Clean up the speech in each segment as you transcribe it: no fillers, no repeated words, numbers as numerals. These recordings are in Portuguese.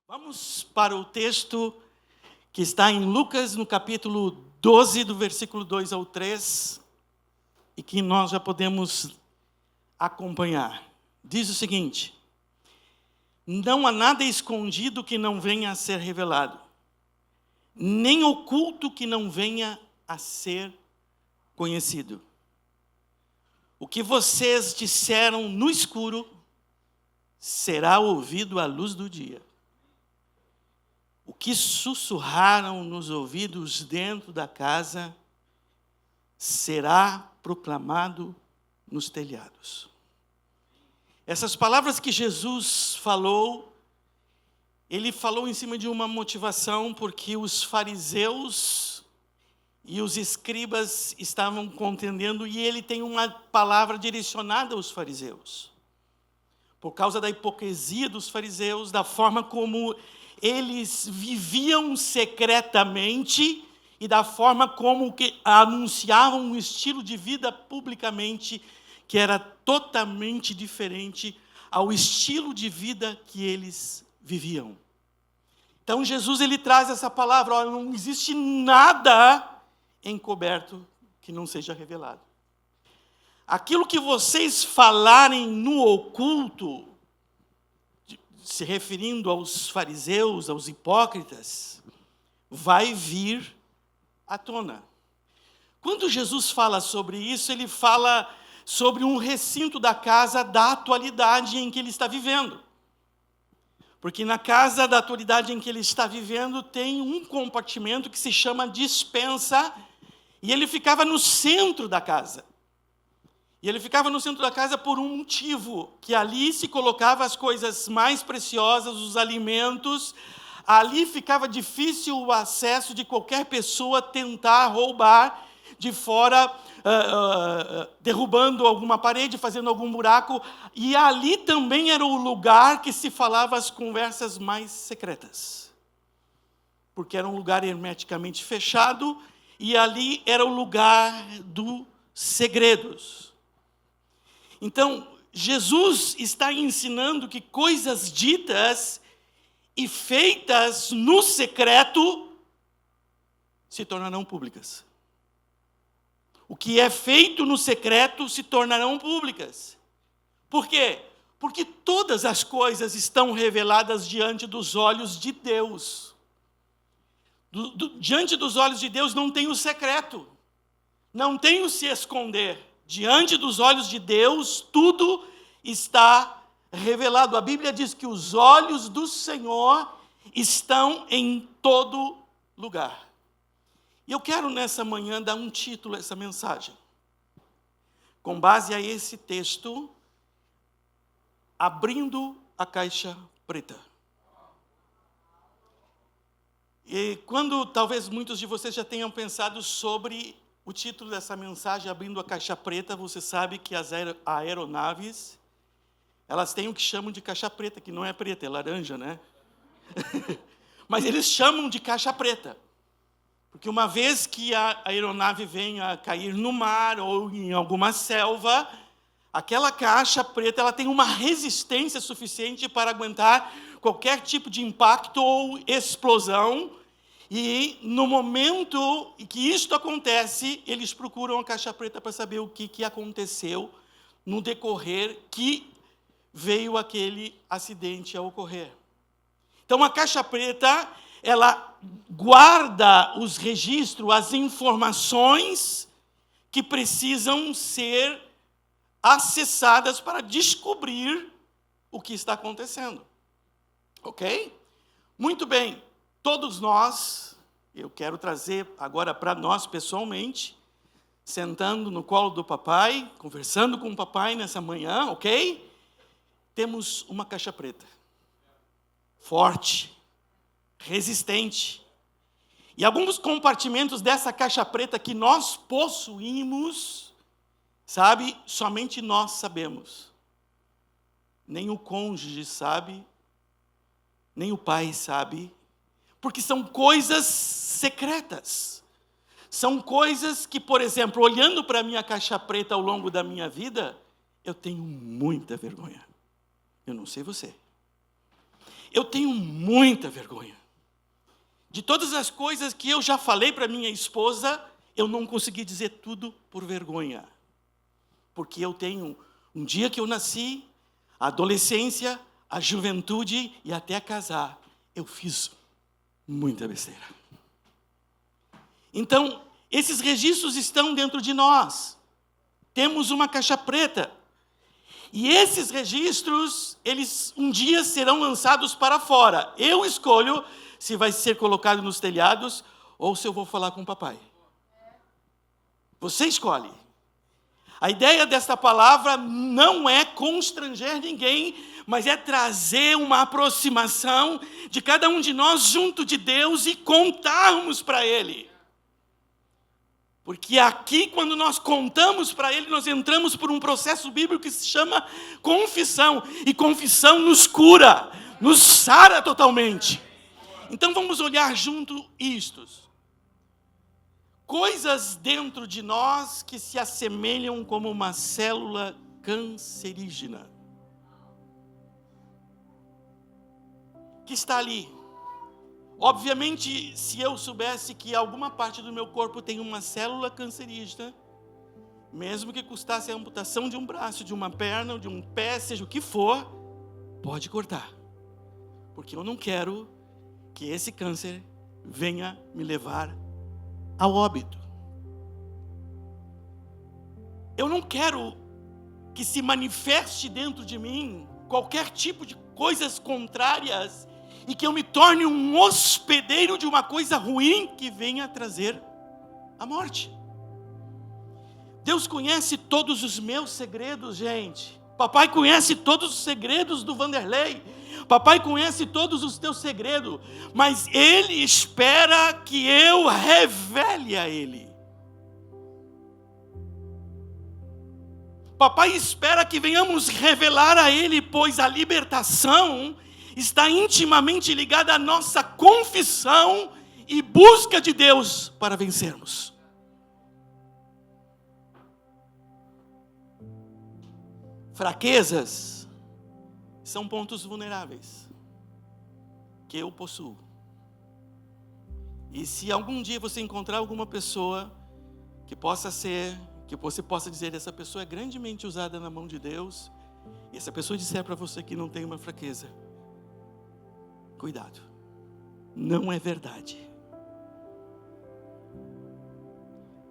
Vamos para o texto que está em Lucas, no capítulo 12, do versículo 2 ao 3, e que nós já podemos acompanhar. Diz o seguinte: não há nada escondido que não venha a ser revelado, nem oculto que não venha a ser conhecido. O que vocês disseram no escuro será ouvido à luz do dia. O que sussurraram nos ouvidos dentro da casa será proclamado nos telhados. Essas palavras que Jesus falou, ele falou em cima de uma motivação, porque os fariseus e os escribas estavam contendendo, e ele tem uma palavra direcionada aos fariseus. Por causa da hipocrisia dos fariseus, da forma como eles viviam secretamente e da forma como que anunciavam um estilo de vida publicamente que era totalmente diferente ao estilo de vida que eles viviam. Então Jesus ele traz essa palavra: olha, não existe nada encoberto que não seja revelado. Aquilo que vocês falarem no oculto, se referindo aos fariseus, aos hipócritas, vai vir à tona. Quando Jesus fala sobre isso, ele fala sobre um recinto da casa da atualidade em que ele está vivendo. Porque na casa da atualidade em que ele está vivendo, tem um compartimento que se chama despensa, e ele ficava no centro da casa. E ele ficava no centro da casa por um motivo, que ali se colocava as coisas mais preciosas, os alimentos. Ali ficava difícil o acesso de qualquer pessoa tentar roubar de fora, derrubando alguma parede, fazendo algum buraco. E ali também era o lugar que se falava as conversas mais secretas. Porque era um lugar hermeticamente fechado, e ali era o lugar dos segredos. Então, Jesus está ensinando que coisas ditas e feitas no secreto se tornarão públicas. O que é feito no secreto se tornarão públicas. Por quê? Porque todas as coisas estão reveladas diante dos olhos de Deus. Diante dos olhos de Deus não tem o secreto, não tem o se esconder. Diante dos olhos de Deus, tudo está revelado. A Bíblia diz que os olhos do Senhor estão em todo lugar. E eu quero nessa manhã dar um título a essa mensagem. Com base a esse texto, abrindo a caixa preta. E quando talvez muitos de vocês já tenham pensado sobre o título dessa mensagem, abrindo a caixa preta, você sabe que as aeronaves, elas têm o que chamam de caixa preta, que não é preta, é laranja, né? Mas eles chamam de caixa preta, porque uma vez que a aeronave venha a cair no mar ou em alguma selva, aquela caixa preta ela tem uma resistência suficiente para aguentar qualquer tipo de impacto ou explosão. E no momento que isto acontece, eles procuram a caixa preta para saber o que aconteceu no decorrer que veio aquele acidente a ocorrer. Então, a caixa preta, ela guarda os registros, as informações que precisam ser acessadas para descobrir o que está acontecendo. Ok? Muito bem. Todos nós, eu quero trazer agora para nós pessoalmente, sentando no colo do papai, conversando com o papai nessa manhã, ok? Temos uma caixa preta, forte, resistente. E alguns compartimentos dessa caixa preta que nós possuímos, sabe, somente nós sabemos. Nem o cônjuge sabe, nem o pai sabe, porque são coisas secretas. São coisas que, por exemplo, olhando para a minha caixa preta ao longo da minha vida, eu tenho muita vergonha. Eu não sei você. eu tenho muita vergonha. De todas as coisas que eu já falei para minha esposa, eu não consegui dizer tudo por vergonha. Porque eu tenho um dia que eu nasci, a adolescência, a juventude e até casar, eu fiz muita besteira. Então, esses registros estão dentro de nós. Temos uma caixa preta. E esses registros, eles um dia serão lançados para fora. Eu escolho se vai ser colocado nos telhados ou se eu vou falar com o papai. Você escolhe. A ideia desta palavra não é constranger ninguém, mas é trazer uma aproximação de cada um de nós junto de Deus e contarmos para Ele. Porque aqui, quando nós contamos para Ele, nós entramos por um processo bíblico que se chama confissão. E confissão nos cura, nos sara totalmente. Então vamos olhar junto isto. Coisas dentro de nós que se assemelham como uma célula cancerígena. Que está ali. Obviamente, se eu soubesse que alguma parte do meu corpo tem uma célula cancerígena, mesmo que custasse a amputação de um braço, de uma perna, de um pé, seja o que for, pode cortar. Porque eu não quero que esse câncer venha me levar ao óbito. Eu não quero que se manifeste dentro de mim qualquer tipo de coisas contrárias e que eu me torne um hospedeiro de uma coisa ruim que venha trazer a morte. Deus conhece todos os meus segredos, gente. Papai conhece todos os segredos do Vanderlei. Papai conhece todos os teus segredos. Mas Ele espera que eu revele a Ele. Papai espera que venhamos revelar a Ele, pois a libertação está intimamente ligada à nossa confissão e busca de Deus para vencermos. Fraquezas são pontos vulneráveis que eu possuo. E se algum dia você encontrar alguma pessoa que você possa dizer, essa pessoa é grandemente usada na mão de Deus, e essa pessoa disser para você que não tem uma fraqueza, cuidado, não é verdade.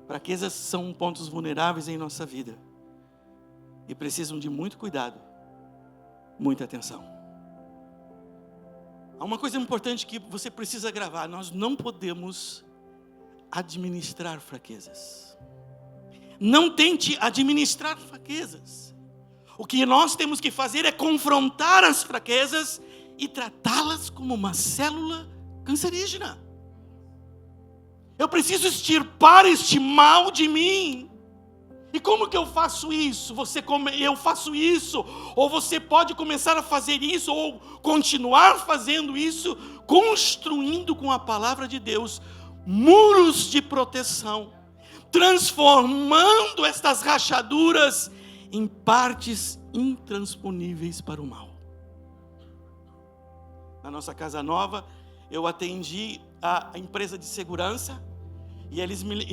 Fraquezas são pontos vulneráveis em nossa vida e precisam de muito cuidado, muita atenção. Há uma coisa importante que você precisa gravar: nós não podemos administrar fraquezas. Não tente administrar fraquezas. O que nós temos que fazer é confrontar as fraquezas e tratá-las como uma célula cancerígena. Eu preciso extirpar este mal de mim. E como que eu faço isso? Eu faço isso, ou você pode começar a fazer isso, ou continuar fazendo isso, construindo com a palavra de Deus muros de proteção, transformando estas rachaduras em partes intransponíveis para o mal. Na nossa casa nova, eu atendi a empresa de segurança, e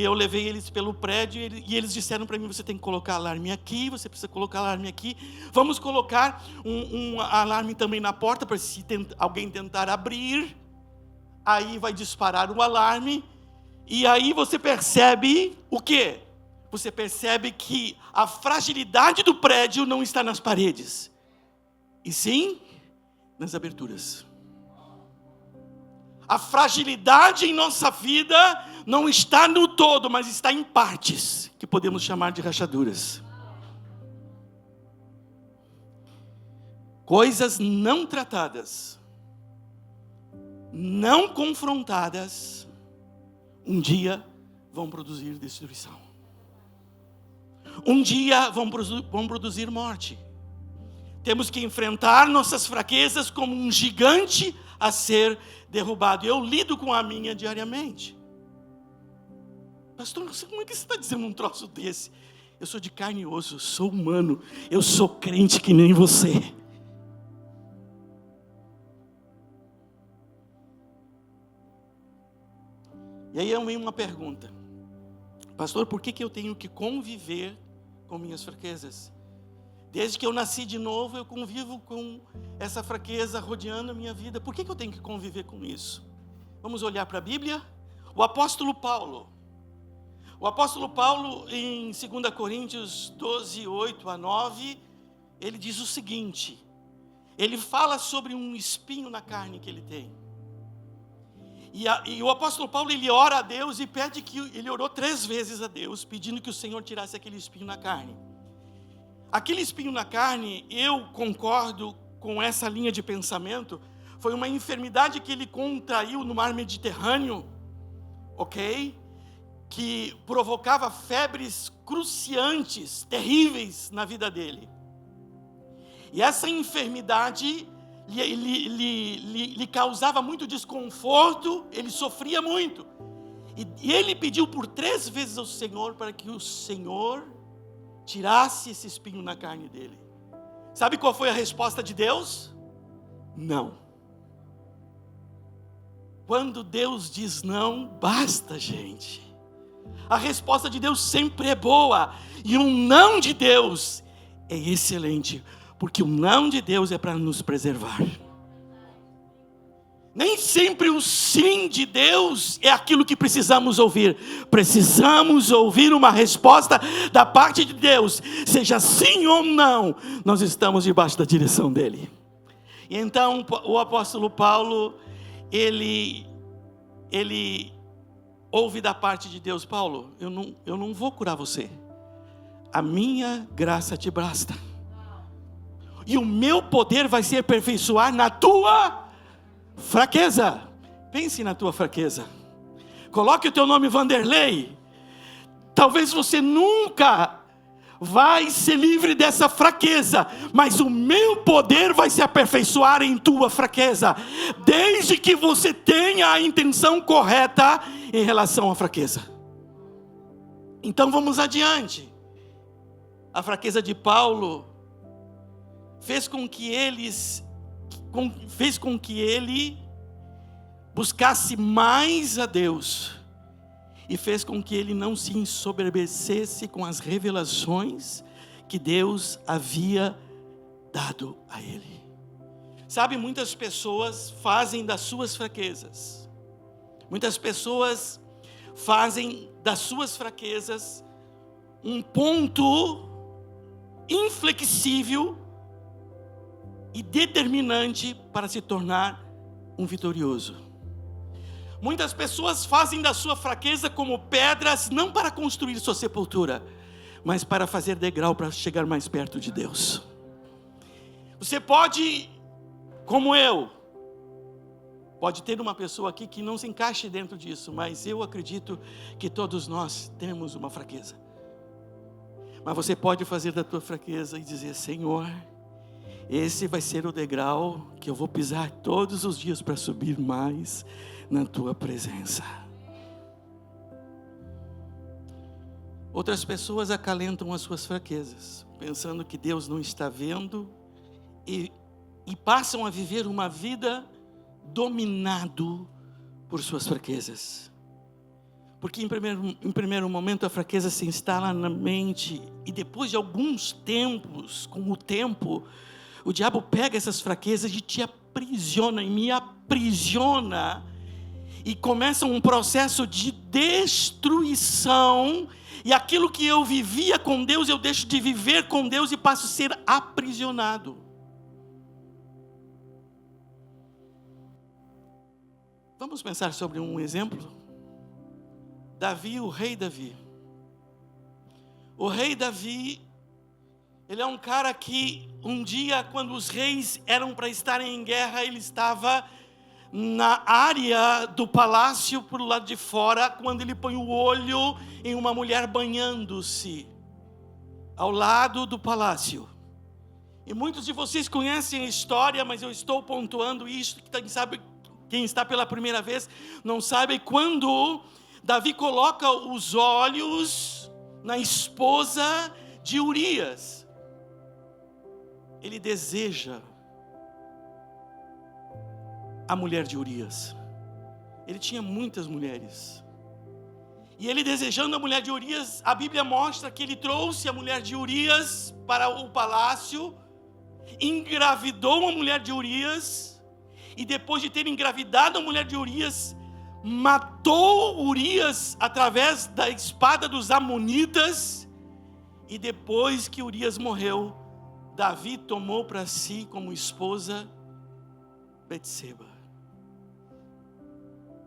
eu levei eles pelo prédio, e eles disseram para mim: você tem que colocar alarme aqui, você precisa colocar alarme aqui. Vamos colocar um alarme também na porta, para se alguém tentar abrir, aí vai disparar o alarme. E aí você percebe o quê? Você percebe que a fragilidade do prédio não está nas paredes, e sim nas aberturas. A fragilidade em nossa vida não está no todo, mas está em partes, que podemos chamar de rachaduras. Coisas não tratadas, não confrontadas, um dia vão produzir destruição. Um dia vão produzir morte. Temos que enfrentar nossas fraquezas como um gigante a ser derrubado. Eu lido com a minha diariamente. Pastor, como é que você está dizendo um troço desse? Eu sou de carne e osso, eu sou humano, eu sou crente que nem você. E aí vem uma pergunta: pastor, por que eu tenho que conviver com minhas fraquezas? Desde que eu nasci de novo, eu convivo com essa fraqueza rodeando a minha vida. Por que eu tenho que conviver com isso? Vamos olhar para a Bíblia? O apóstolo Paulo, em 2 Coríntios 12, 8 a 9, ele diz o seguinte: ele fala sobre um espinho na carne que ele tem. E o apóstolo Paulo, ele ora a Deus e pede ele orou 3 vezes a Deus, pedindo que o Senhor tirasse aquele espinho na carne. Aquele espinho na carne, eu concordo com essa linha de pensamento, foi uma enfermidade que ele contraiu no mar Mediterrâneo, ok? Que provocava febres cruciantes, terríveis na vida dele. E essa enfermidade lhe causava muito desconforto, ele sofria muito. E ele pediu por 3 vezes ao Senhor para que o Senhor tirasse esse espinho na carne dele. Sabe qual foi a resposta de Deus? Não. Quando Deus diz não, basta, gente. A resposta de Deus sempre é boa. E um não de Deus é excelente. Porque o não de Deus é para nos preservar. Nem sempre o sim de Deus é aquilo que precisamos ouvir. Precisamos ouvir uma resposta da parte de Deus. Seja sim ou não, nós estamos debaixo da direção dele. E então o apóstolo Paulo, ele ouve da parte de Deus: Paulo, eu não vou curar você. A minha graça te basta. E o meu poder vai se aperfeiçoar na tua fraqueza. Pense na tua fraqueza. Coloque o teu nome Vanderlei. Talvez você nunca vai ser livre dessa fraqueza, mas o meu poder vai se aperfeiçoar em tua fraqueza, desde que você tenha a intenção correta em relação à fraqueza. Então vamos adiante. A fraqueza de Paulo fez com que ele buscasse mais a Deus, e fez com que ele não se ensoberbecesse com as revelações que Deus havia dado a ele. Sabe, muitas pessoas fazem das suas fraquezas, um ponto inflexível e determinante para se tornar um vitorioso. Muitas pessoas fazem da sua fraqueza como pedras, não para construir sua sepultura, mas para fazer degrau para chegar mais perto de Deus. Você pode, como eu, pode ter uma pessoa aqui que não se encaixe dentro disso, mas eu acredito que todos nós temos uma fraqueza. Mas você pode fazer da tua fraqueza e dizer: Senhor, esse vai ser o degrau que eu vou pisar todos os dias para subir mais na tua presença. Outras pessoas acalentam as suas fraquezas, pensando que Deus não está vendo, e passam a viver uma vida dominado por suas fraquezas. Porque em primeiro momento a fraqueza se instala na mente, e depois de alguns tempos, com o tempo, o diabo pega essas fraquezas e te aprisiona, e me aprisiona, e começa um processo de destruição, e aquilo que eu vivia com Deus, eu deixo de viver com Deus e passo a ser aprisionado. Vamos pensar sobre um exemplo? Davi, o rei Davi. O rei Davi, ele é um cara que um dia, quando os reis eram para estarem em guerra, ele estava na área do palácio, por lado de fora, quando ele põe o olho em uma mulher banhando-se ao lado do palácio. E muitos de vocês conhecem a história, mas eu estou pontuando isso, quem está pela primeira vez não sabe. Quando Davi coloca os olhos na esposa de Urias, ele deseja a mulher de Urias. Ele tinha muitas mulheres, E ele, desejando a mulher de Urias, a Bíblia mostra que ele trouxe a mulher de Urias para o palácio, engravidou a mulher de Urias, e depois de ter engravidado a mulher de Urias, matou Urias através da espada dos amonitas. E depois que Urias morreu, Davi tomou para si como esposa Betseba,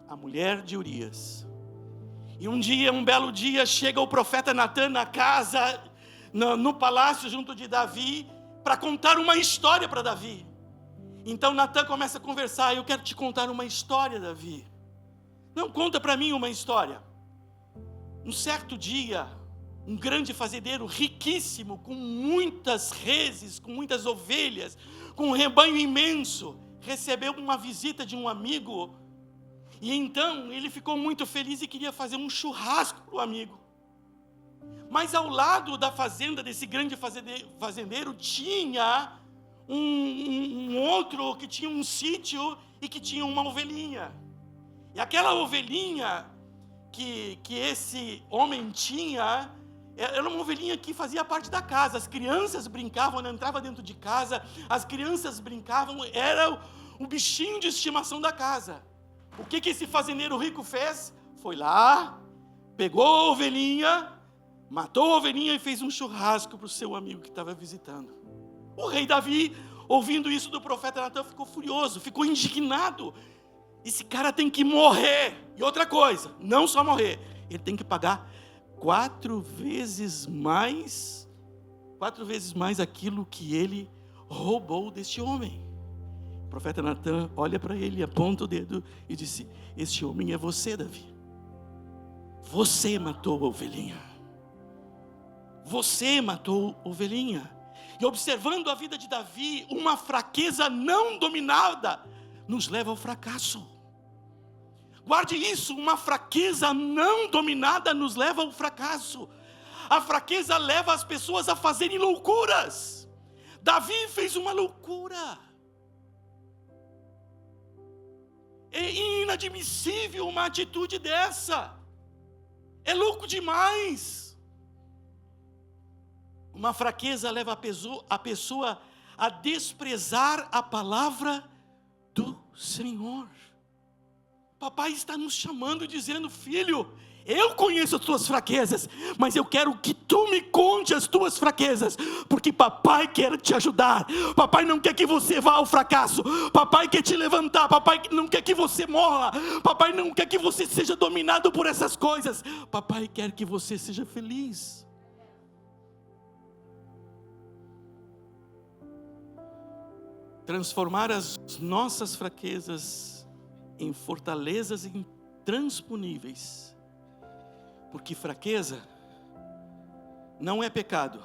a mulher de Urias. E um belo dia, chega o profeta Natã na casa, no palácio junto de Davi, para contar uma história para Davi. Então Natã começa a conversar: eu quero te contar uma história, Davi. Não, conta para mim uma história. Um certo dia, um grande fazendeiro riquíssimo, com muitas reses, com muitas ovelhas, com um rebanho imenso, recebeu uma visita de um amigo. E então ele ficou muito feliz e queria fazer um churrasco para o amigo. Mas ao lado da fazenda desse grande fazendeiro tinha um outro que tinha um sítio e que tinha uma ovelhinha. E aquela ovelhinha que esse homem tinha, era uma ovelhinha que fazia parte da casa. As crianças brincavam, ela entrava dentro de casa, as crianças brincavam, era o bichinho de estimação da casa. O que esse fazendeiro rico fez? Foi lá, pegou a ovelhinha, matou a ovelhinha e fez um churrasco para o seu amigo que estava visitando. O rei Davi, ouvindo isso do profeta Natã, ficou furioso, ficou indignado. Esse cara tem que morrer. E outra coisa, não só morrer, ele tem que pagar 4 vezes mais aquilo que ele roubou deste homem. O profeta Natã olha para ele, aponta o dedo e disse: este homem é você, Davi. Você matou a ovelhinha. Você matou a ovelhinha. E observando a vida de Davi, uma fraqueza não dominada nos leva ao fracasso. Guarde isso, uma fraqueza não dominada nos leva ao fracasso. A fraqueza leva as pessoas a fazerem loucuras. Davi fez uma loucura. É inadmissível uma atitude dessa. É louco demais. Uma fraqueza leva a pessoa a desprezar a palavra do Senhor. Papai está nos chamando, dizendo: filho, eu conheço as tuas fraquezas, mas eu quero que tu me conte as tuas fraquezas, porque papai quer te ajudar. Papai não quer que você vá ao fracasso. Papai quer te levantar. Papai não quer que você morra. Papai não quer que você seja dominado por essas coisas. Papai quer que você seja feliz. Transformar as nossas fraquezas em fortalezas intransponíveis. Porque fraqueza não é pecado,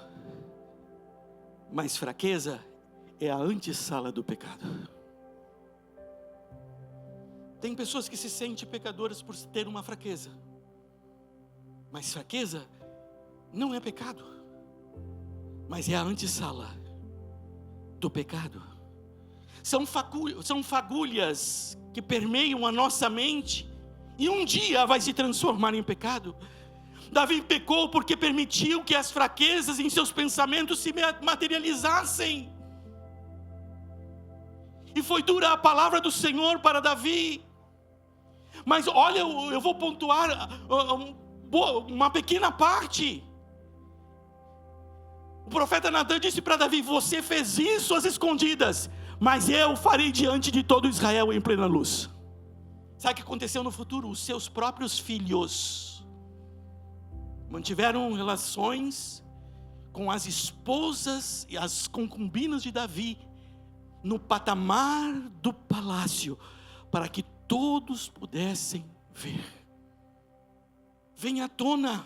mas fraqueza é a antessala do pecado. Tem pessoas que se sentem pecadoras por ter uma fraqueza, mas fraqueza não é pecado, mas é a antessala do pecado. São fagulhas que permeiam a nossa mente e um dia vai se transformar em pecado. Davi pecou porque permitiu que as fraquezas em seus pensamentos se materializassem. E foi dura a palavra do Senhor para Davi. Mas olha, eu vou pontuar uma pequena parte. O profeta Natã disse para Davi: você fez isso às escondidas, mas eu farei diante de todo Israel em plena luz. Sabe o que aconteceu no futuro? Os seus próprios filhos mantiveram relações com as esposas e as concubinas de Davi no patamar do palácio, para que todos pudessem ver. Vem à tona.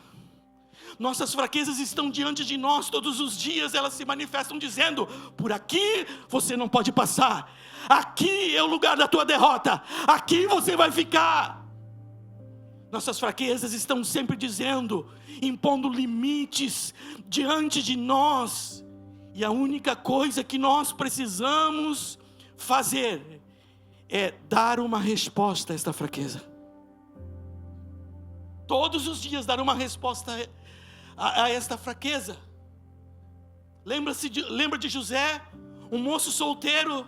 Nossas fraquezas estão diante de nós todos os dias. Elas se manifestam dizendo: por aqui você não pode passar. Aqui é o lugar da tua derrota. Aqui você vai ficar. Nossas fraquezas estão sempre dizendo, impondo limites diante de nós. E a única coisa que nós precisamos fazer é dar uma resposta a esta fraqueza. todos os dias dar uma resposta a esta fraqueza. Lembra de José, um moço solteiro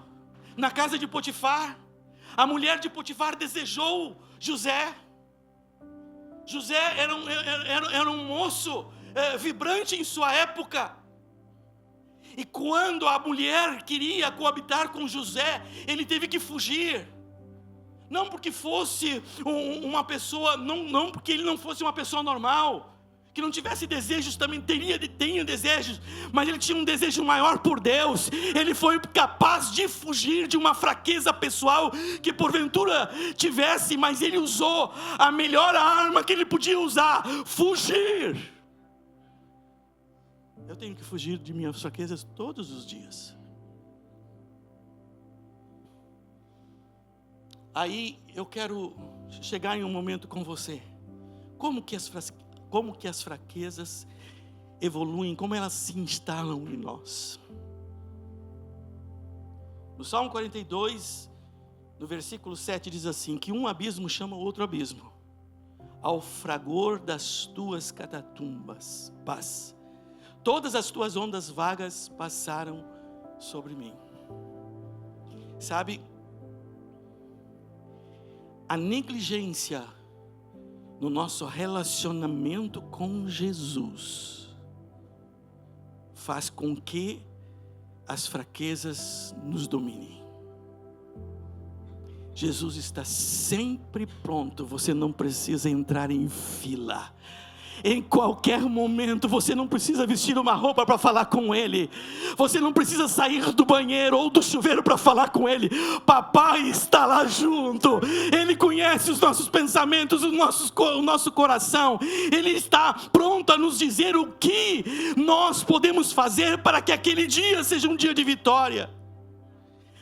na casa de Potifar? A mulher de Potifar desejou José. José era um moço vibrante em sua época. E quando a mulher queria coabitar com José, ele teve que fugir. Não porque fosse uma pessoa, não porque ele não fosse uma pessoa normal, que não tivesse desejos, também tinha desejos, mas ele tinha um desejo maior por Deus. Ele foi capaz de fugir de uma fraqueza pessoal que porventura tivesse, mas ele usou a melhor arma que ele podia usar: fugir. Eu tenho que fugir de minhas fraquezas todos os dias. Aí eu quero chegar em um momento com você. Como que as fraquezas evoluem, como elas se instalam em nós. No Salmo 42, no versículo 7 diz assim, que um abismo chama outro abismo, ao fragor das tuas catatumbas, paz. Todas as tuas ondas vagas passaram sobre mim. Sabe, a negligência no nosso relacionamento com Jesus faz com que as fraquezas nos dominem. Jesus está sempre pronto, você não precisa entrar em fila. Em qualquer momento, você não precisa vestir uma roupa para falar com Ele. Você não precisa sair do banheiro ou do chuveiro para falar com Ele. Papai está lá junto. Ele conhece os nossos pensamentos, o nosso coração. Ele está pronto a nos dizer o que nós podemos fazer para que aquele dia seja um dia de vitória.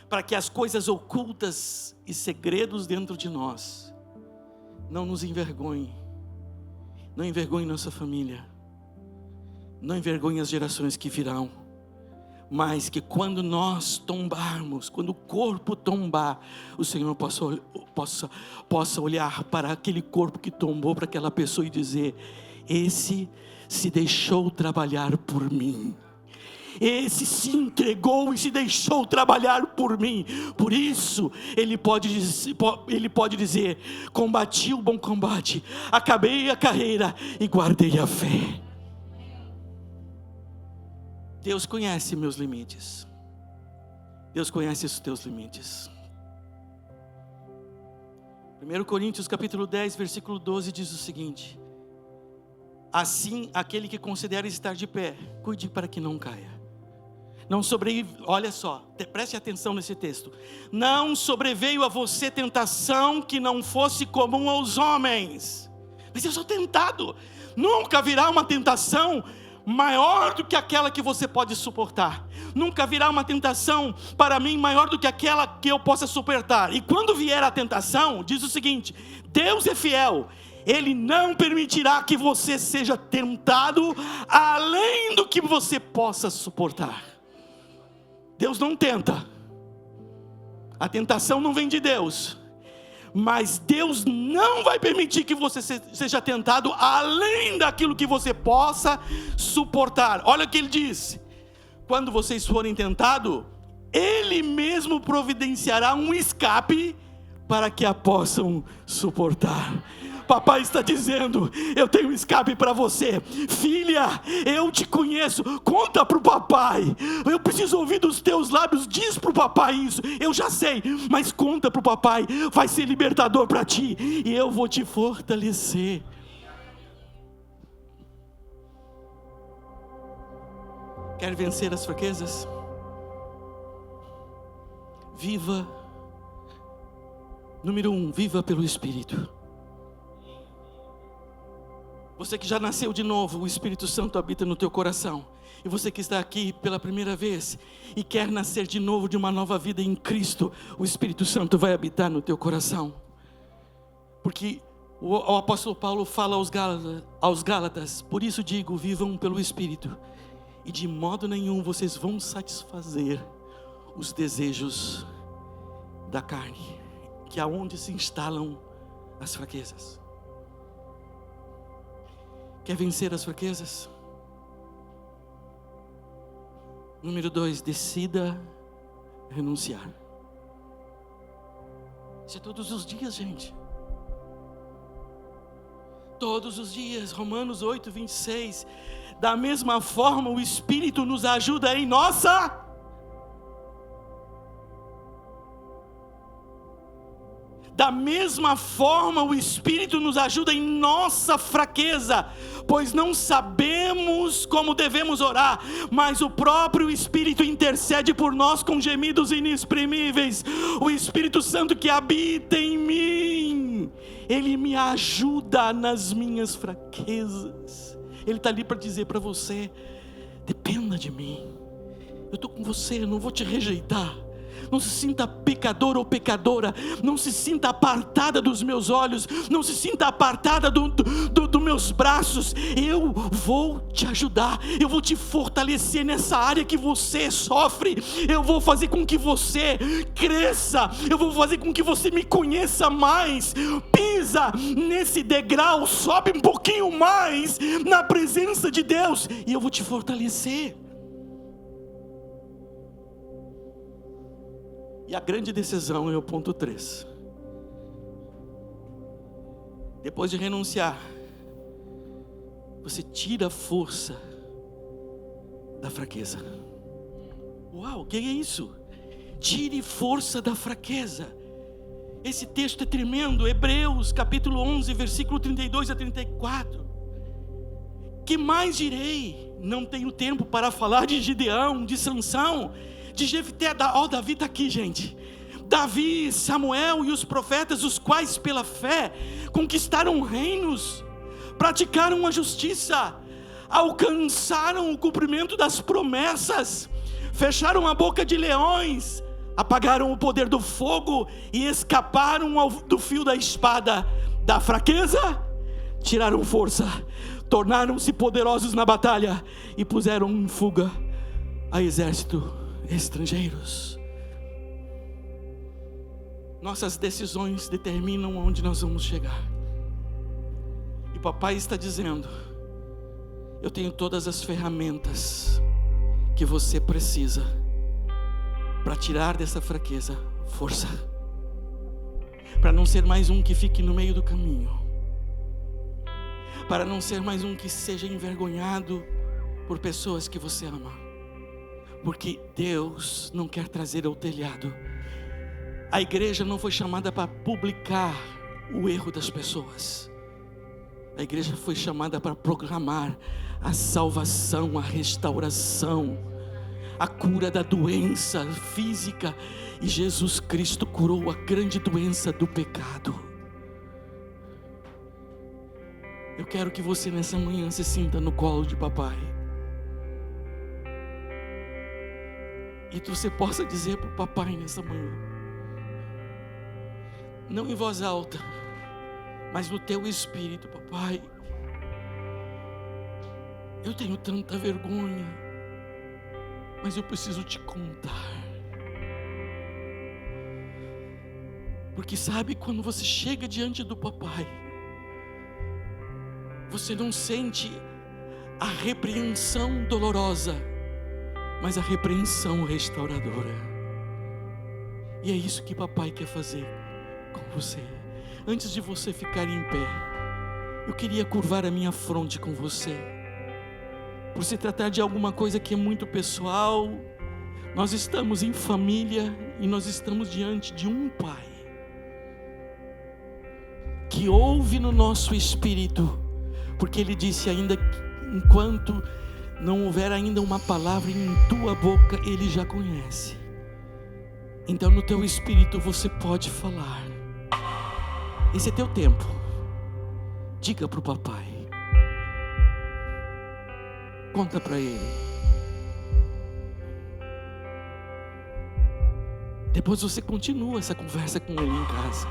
Para que as coisas ocultas e segredos dentro de nós não nos envergonhem. Não envergonhe nossa família, não envergonhe as gerações que virão, mas que quando nós tombarmos, quando o corpo tombar, o Senhor possa olhar para aquele corpo que tombou, para aquela pessoa e dizer: esse se deixou trabalhar por mim. Esse se entregou e se deixou trabalhar por mim. Por isso ele pode dizer: combati o bom combate, acabei a carreira e guardei a fé. Deus conhece meus limites. Deus conhece os teus limites. 1 Coríntios capítulo 10, versículo 12 diz o seguinte: assim, aquele que considera estar de pé, cuide para que não caia. Não olha só, preste atenção nesse texto. Não sobreveio a você tentação que não fosse comum aos homens. Mas eu sou tentado. Nunca virá uma tentação maior do que aquela que você pode suportar. Nunca virá uma tentação para mim maior do que aquela que eu possa suportar. E quando vier a tentação, diz o seguinte: Deus é fiel. Ele não permitirá que você seja tentado além do que você possa suportar. Deus não tenta. A tentação não vem de Deus. Mas Deus não vai permitir que você seja tentado além daquilo que você possa suportar. Olha o que ele diz: quando vocês forem tentados, Ele mesmo providenciará um escape para que a possam suportar. Papai está dizendo: eu tenho um escape para você. Filha, eu te conheço, conta para o papai. Eu preciso ouvir dos teus lábios, diz para o papai isso. Eu já sei, mas conta para o papai. Vai ser libertador para ti, e eu vou te fortalecer. Quer vencer as fraquezas? Viva. Número 1, viva pelo Espírito. Você que já nasceu de novo, o Espírito Santo habita no teu coração. E você que está aqui pela primeira vez e quer nascer de novo de uma nova vida em Cristo, o Espírito Santo vai habitar no teu coração. Porque o apóstolo Paulo fala aos Gálatas: por isso digo, vivam pelo Espírito, e de modo nenhum vocês vão satisfazer os desejos da carne, que é onde se instalam as fraquezas. Quer vencer as fraquezas? Número 2, decida renunciar. Isso é todos os dias, gente. Todos os dias. Romanos 8, 26. Da mesma forma, o Espírito nos ajuda em nossa... Da mesma forma, o Espírito nos ajuda em nossa fraqueza, pois não sabemos como devemos orar, mas o próprio Espírito intercede por nós com gemidos inexprimíveis. O Espírito Santo que habita em mim, Ele me ajuda nas minhas fraquezas. Ele está ali para dizer para você: dependa de mim, eu estou com você, eu não vou te rejeitar. Não se sinta pecador ou pecadora, não se sinta apartada dos meus olhos, não se sinta apartada dos meus braços. Eu vou te ajudar, eu vou te fortalecer nessa área que você sofre, eu vou fazer com que você cresça, eu vou fazer com que você me conheça mais. Pisa nesse degrau, sobe um pouquinho mais na presença de Deus e eu vou te fortalecer. E a grande decisão é o ponto 3. Depois de renunciar, você tira a força da fraqueza. Uau, o que é isso? Tire força da fraqueza. Esse texto é tremendo. Hebreus capítulo 11, versículo 32 a 34. Que mais direi? Não tenho tempo para falar de Gideão, de Sansão, de Jefté. Davi está aqui, gente. Davi, Samuel e os profetas, os quais pela fé conquistaram reinos, praticaram a justiça, alcançaram o cumprimento das promessas, fecharam a boca de leões, apagaram o poder do fogo e escaparam do fio da espada. Da fraqueza tiraram força, tornaram-se poderosos na batalha e puseram em fuga a exército estrangeiros. Nossas decisões determinam onde nós vamos chegar. E papai está dizendo: eu tenho todas as ferramentas que você precisa para tirar dessa fraqueza força, para não ser mais um que fique no meio do caminho, para não ser mais um que seja envergonhado por pessoas que você ama. Porque Deus não quer trazer ao telhado. A igreja não foi chamada para publicar o erro das pessoas. A igreja foi chamada para proclamar a salvação, a restauração, a cura da doença física. E Jesus Cristo curou a grande doença do pecado. Eu quero que você nessa manhã se sinta no colo de papai. E que você possa dizer para o papai nessa manhã, não em voz alta, mas no teu espírito: papai, eu tenho tanta vergonha, mas eu preciso te contar. Porque sabe, quando você chega diante do papai, você não sente a repreensão dolorosa, mas a repreensão restauradora. E é isso que papai quer fazer com você. Antes de você ficar em pé, eu queria curvar a minha fronte com você. Por se tratar de alguma coisa que é muito pessoal, nós estamos em família e nós estamos diante de um pai que ouve no nosso espírito, porque ele disse ainda que enquanto não houver ainda uma palavra em tua boca, Ele já conhece. Então no teu espírito você pode falar. Esse é teu tempo. Diga para o papai. Conta para ele. Depois você continua essa conversa com ele em casa.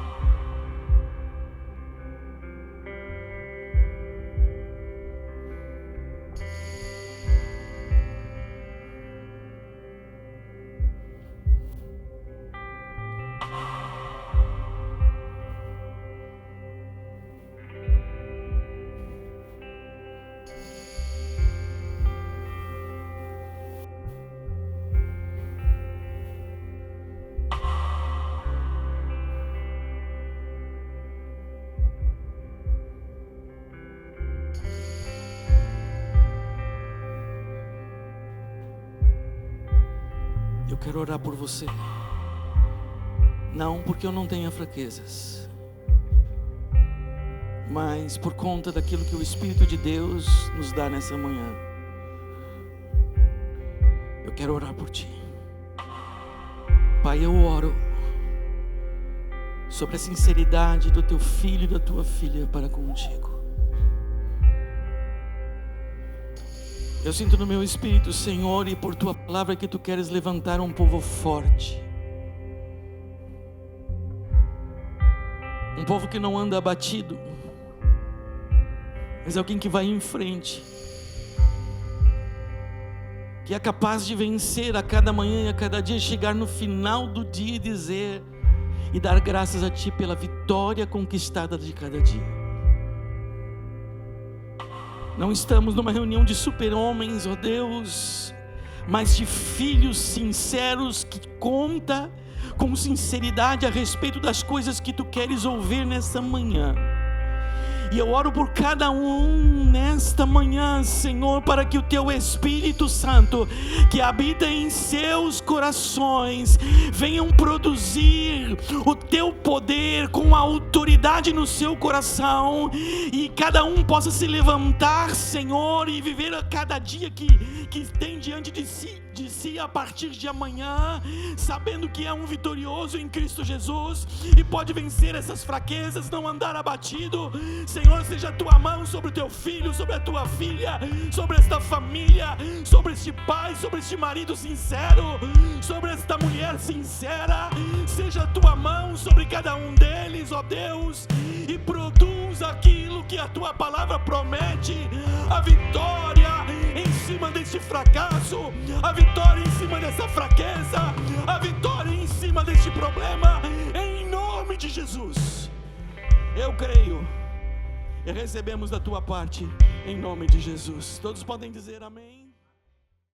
quero orar por você. Não porque eu não tenha fraquezas, mas por conta daquilo que o Espírito de Deus nos dá nessa manhã. Eu quero orar por ti. Pai, eu oro sobre a sinceridade do teu filho e da tua filha para contigo. Eu sinto no meu espírito, Senhor, e por tua palavra que tu queres levantar um povo forte. Um povo que não anda abatido, mas alguém que vai em frente, que é capaz de vencer a cada manhã e a cada dia, chegar no final do dia e dizer e dar graças a ti pela vitória conquistada de cada dia. Não estamos numa reunião de super-homens, ó Deus, mas de filhos sinceros que conta com sinceridade a respeito das coisas que tu queres ouvir nessa manhã. E eu oro por cada um nesta manhã, Senhor, para que o teu Espírito Santo, que habita em seus corações, venham produzir o teu poder com autoridade no seu coração, e cada um possa se levantar, Senhor, e viver a cada dia que tem diante de si a partir de amanhã, sabendo que é um vitorioso em Cristo Jesus e pode vencer essas fraquezas, não andar abatido. Senhor, seja a tua mão sobre o teu filho, sobre a tua filha, sobre esta família, sobre este pai, sobre este marido sincero, sobre esta mulher sincera. Seja a tua mão sobre cada um deles, ó Deus, e produz aquilo que a tua palavra promete: a vitória em cima deste fracasso, a vitória em cima dessa fraqueza, a vitória em cima deste problema, em nome de Jesus. Eu creio e recebemos da tua parte, em nome de Jesus. Todos podem dizer amém.